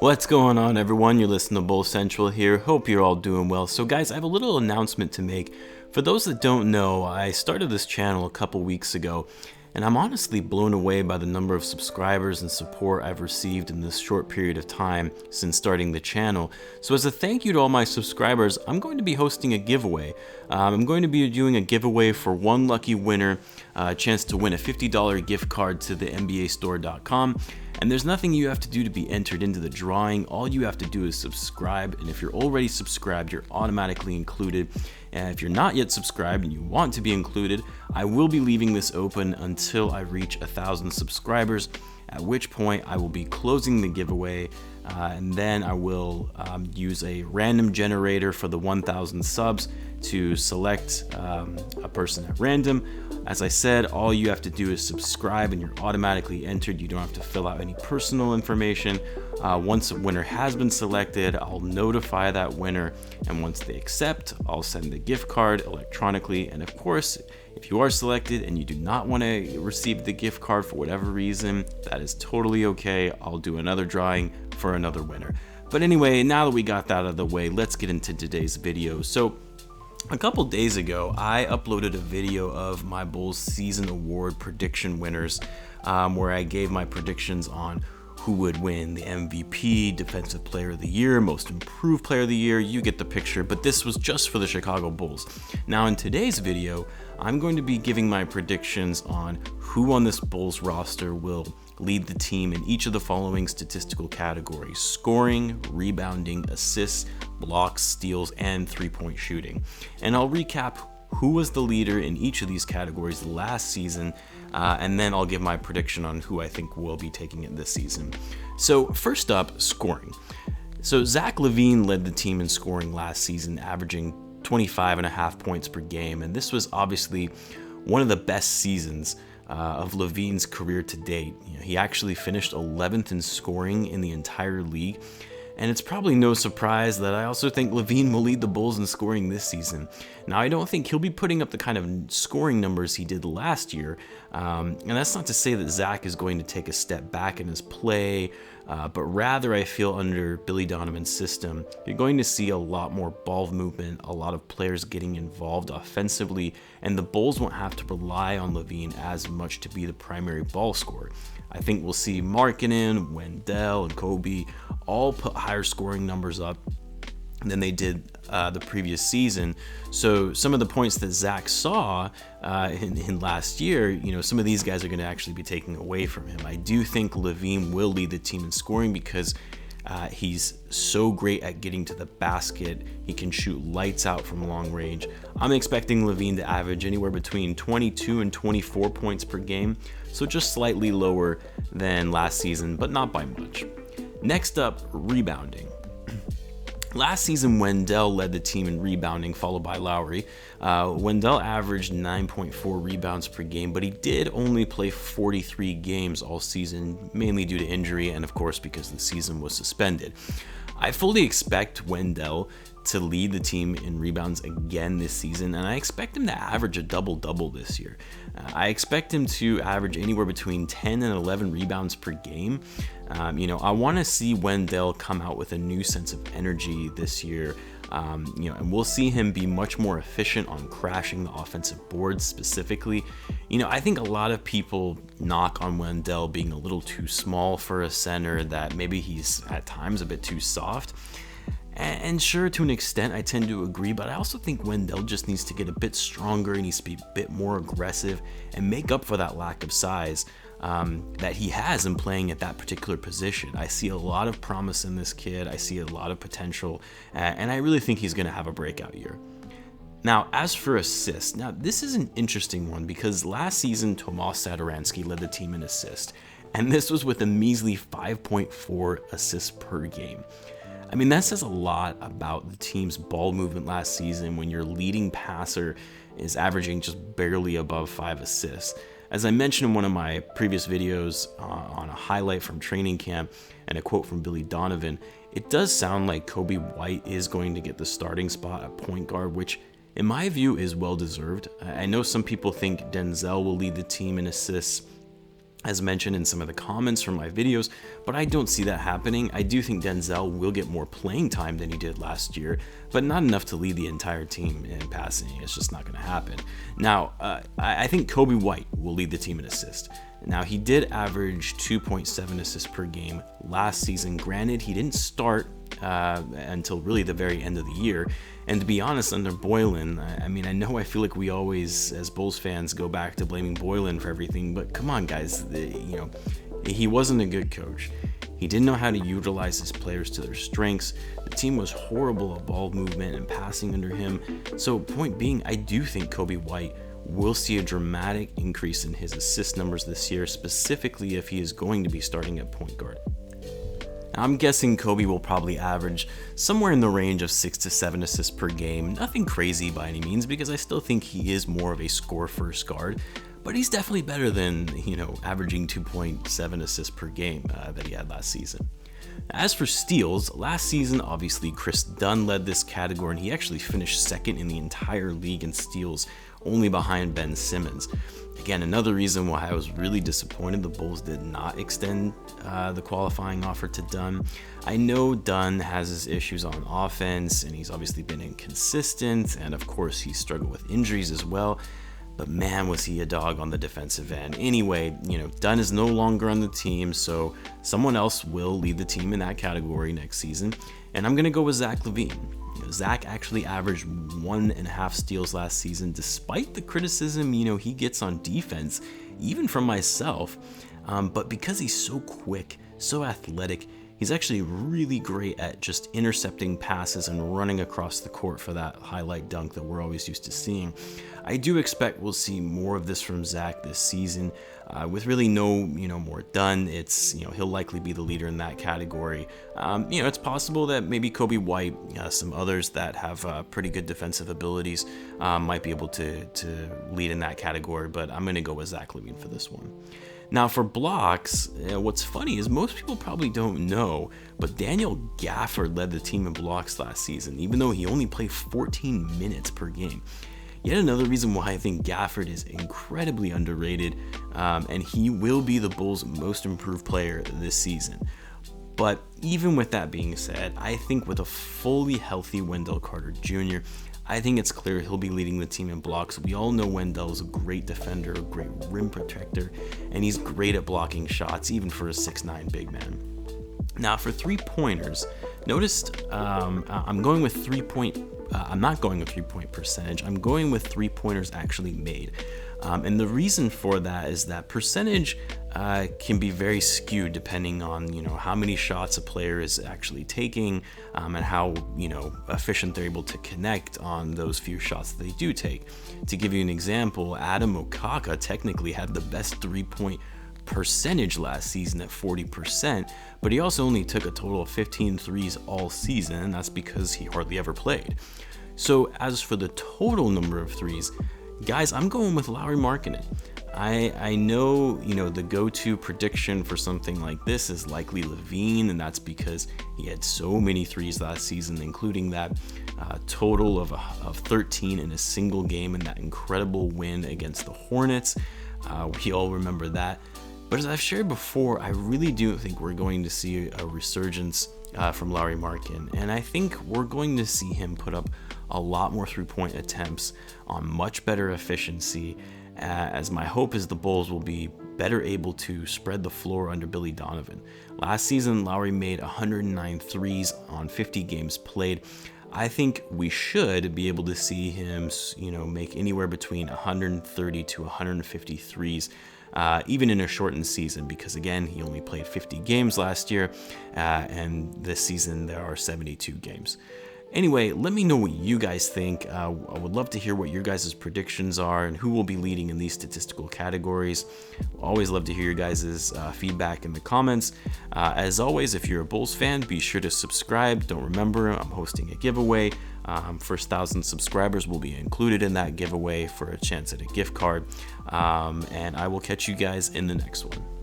What's going on, everyone? You're listening to Bull Central here. Hope you're all doing well. So guys, I have a little announcement to make. For those that don't know, I started this channel a couple weeks ago, and I'm honestly blown away by the number of subscribers and support I've received in this short period of time since starting the channel. So as a thank you to all my subscribers, I'm going to be hosting a giveaway. I'm going to be doing a giveaway for one lucky winner, a chance to win a $50 gift card to the NBAstore.com. And there's nothing you have to do to be entered into the drawing. All you have to do is subscribe, and if you're already subscribed, you're automatically included. And if you're not yet subscribed and you want to be included, I will be leaving this open until I reach 1,000 subscribers, at which point I will be closing the giveaway, and then I will use a random generator for the 1,000 subs to select a person at random. As I said, all you have to do is subscribe and you're automatically entered. You don't have to fill out any personal information. Once a winner has been selected, I'll notify that winner, and once they accept, I'll send the gift card electronically. And of course, if you are selected and you do not want to receive the gift card for whatever reason, that is totally okay. I'll do another drawing for another winner. But anyway, now that we got that out of the way, let's get into today's video. So a couple days ago, I uploaded a video of my Bulls season award prediction winners, where I gave my predictions on who would win the MVP, Defensive Player of the Year, Most Improved Player of the Year. You get the picture, but this was just for the Chicago Bulls. Now in today's video, I'm going to be giving my predictions on who on this Bulls roster will lead the team in each of the following statistical categories: scoring, rebounding, assists, blocks, steals, and three-point shooting. And I'll recap who was the leader in each of these categories last season, and then I'll give my prediction on who I think will be taking it this season. So first up, scoring. So Zach Lavine led the team in scoring last season, averaging 25.5 points per game, and this was obviously one of the best seasons of Lavine's career to date. He actually finished 11th in scoring in the entire league. And it's probably no surprise that I also think Lavine will lead the Bulls in scoring this season. Now, I don't think he'll be putting up the kind of scoring numbers he did last year. And that's not to say that Zach is going to take a step back in his play, but rather I feel under Billy Donovan's system, you're going to see a lot more ball movement, a lot of players getting involved offensively, and the Bulls won't have to rely on Lavine as much to be the primary ball scorer. I think we'll see Markkanen, Wendell, and Kobe all put higher scoring numbers up than they did the previous season. So some of the points that Zach saw in last year, some of these guys are going to actually be taken away from him. I do think Lavine will lead the team in scoring because he's so great at getting to the basket. He can shoot lights out from long range. I'm expecting Lavine to average anywhere between 22 and 24 points per game, so just slightly lower than last season, but not by much. Next up, rebounding. Last season, Wendell led the team in rebounding, followed by Lauri. Wendell averaged 9.4 rebounds per game, but he did only play 43 games all season, mainly due to injury and, of course, because the season was suspended. I fully expect Wendell to lead the team in rebounds again this season, and I expect him to average a double-double this year. I expect him to average anywhere between 10 and 11 rebounds per game. I want to see Wendell come out with a new sense of energy this year, and we'll see him be much more efficient on crashing the offensive boards specifically. I think a lot of people knock on Wendell being a little too small for a center, that maybe he's at times a bit too soft. And sure, to an extent, I tend to agree, but I also think Wendell just needs to get a bit stronger. He needs to be a bit more aggressive and make up for that lack of size that he has in playing at that particular position. I see a lot of promise in this kid. I see a lot of potential, and I really think he's going to have a breakout year. Now, as for assists, this is an interesting one because last season, Tomas Satoransky led the team in assists, and this was with a measly 5.4 assists per game. I mean, that says a lot about the team's ball movement last season when your leading passer is averaging just barely above 5 assists. As I mentioned in one of my previous videos on a highlight from training camp and a quote from Billy Donovan, it does sound like Kobe White is going to get the starting spot at point guard, which in my view is well deserved. I know some people think Denzel will lead the team in assists. as mentioned in some of the comments from my videos, but I don't see that happening. I do think Denzel will get more playing time than he did last year, but not enough to lead the entire team in passing. It's just not going to happen. Now, I think Coby White will lead the team in assists. Now, he did average 2.7 assists per game last season. Granted, he didn't start until really the very end of the year. And to be honest, under Boylen, I know I feel like we always, as Bulls fans, go back to blaming Boylen for everything, but come on, guys, he wasn't a good coach. He didn't know how to utilize his players to their strengths. The team was horrible at ball movement and passing under him. So point being, I do think Coby White will see a dramatic increase in his assist numbers this year, specifically if he is going to be starting at point guard. I'm guessing Coby will probably average somewhere in the range of 6 to 7 assists per game. Nothing crazy by any means, because I still think he is more of a score-first guard, but he's definitely better than, averaging 2.7 assists per game that he had last season. As for steals, last season, obviously, Chris Dunn led this category, and he actually finished second in the entire league in steals, only behind Ben Simmons. Again, another reason why I was really disappointed the Bulls did not extend the qualifying offer to Dunn. I know Dunn has his issues on offense, and he's obviously been inconsistent, and of course he struggled with injuries as well. But man, was he a dog on the defensive end. Anyway, Dunn is no longer on the team, so someone else will lead the team in that category next season. And I'm going to go with Zach Lavine. Zach actually averaged 1.5 steals last season, despite the criticism, he gets on defense, even from myself. But because he's so quick, so athletic, he's actually really great at just intercepting passes and running across the court for that highlight dunk that we're always used to seeing. I do expect we'll see more of this from Zach this season. With really no, more done, it's, he'll likely be the leader in that category. It's possible that maybe Coby White, some others that have pretty good defensive abilities, might be able to lead in that category, but I'm going to go with Zach Lavine for this one. Now for blocks, what's funny is most people probably don't know, but Daniel Gafford led the team in blocks last season, even though he only played 14 minutes per game. Yet another reason why I think Gafford is incredibly underrated, and he will be the Bulls' most improved player this season. But even with that being said, I think with a fully healthy Wendell Carter Jr., I think it's clear he'll be leading the team in blocks. We all know Wendell is a great defender, a great rim protector, and he's great at blocking shots, even for a 6'9" big man. Now for three-pointers, notice I'm going with I'm not going with three-point percentage. I'm going with three-pointers actually made. And the reason for that is that percentage can be very skewed depending on, how many shots a player is actually taking, and how, efficient they're able to connect on those few shots that they do take. To give you an example, Adam Okaka technically had the best three-point percentage last season at 40%, but he also only took a total of 15 threes all season, and that's because he hardly ever played. So as for the total number of threes, guys, I'm going with Lauri Markkanen. I know, the go-to prediction for something like this is likely Lavine, and that's because he had so many threes last season, including that total of 13 in a single game and that incredible win against the Hornets. We all remember that. But as I've shared before, I really do think we're going to see a resurgence from Lauri Markkanen, and I think we're going to see him put up a lot more three-point attempts on much better efficiency, as my hope is the Bulls will be better able to spread the floor under Billy Donovan. Last season, Lauri made 109 threes on 50 games played. I think we should be able to see him, make anywhere between 130 to 150 threes, even in a shortened season, because again, he only played 50 games last year, and this season there are 72 games. Anyway, let me know what you guys think. I would love to hear what your guys' predictions are and who will be leading in these statistical categories. Always love to hear your guys' feedback in the comments. As always, if you're a Bulls fan, be sure to subscribe. Don't remember, I'm hosting a giveaway. First 1,000 subscribers will be included in that giveaway for a chance at a gift card. And I will catch you guys in the next one.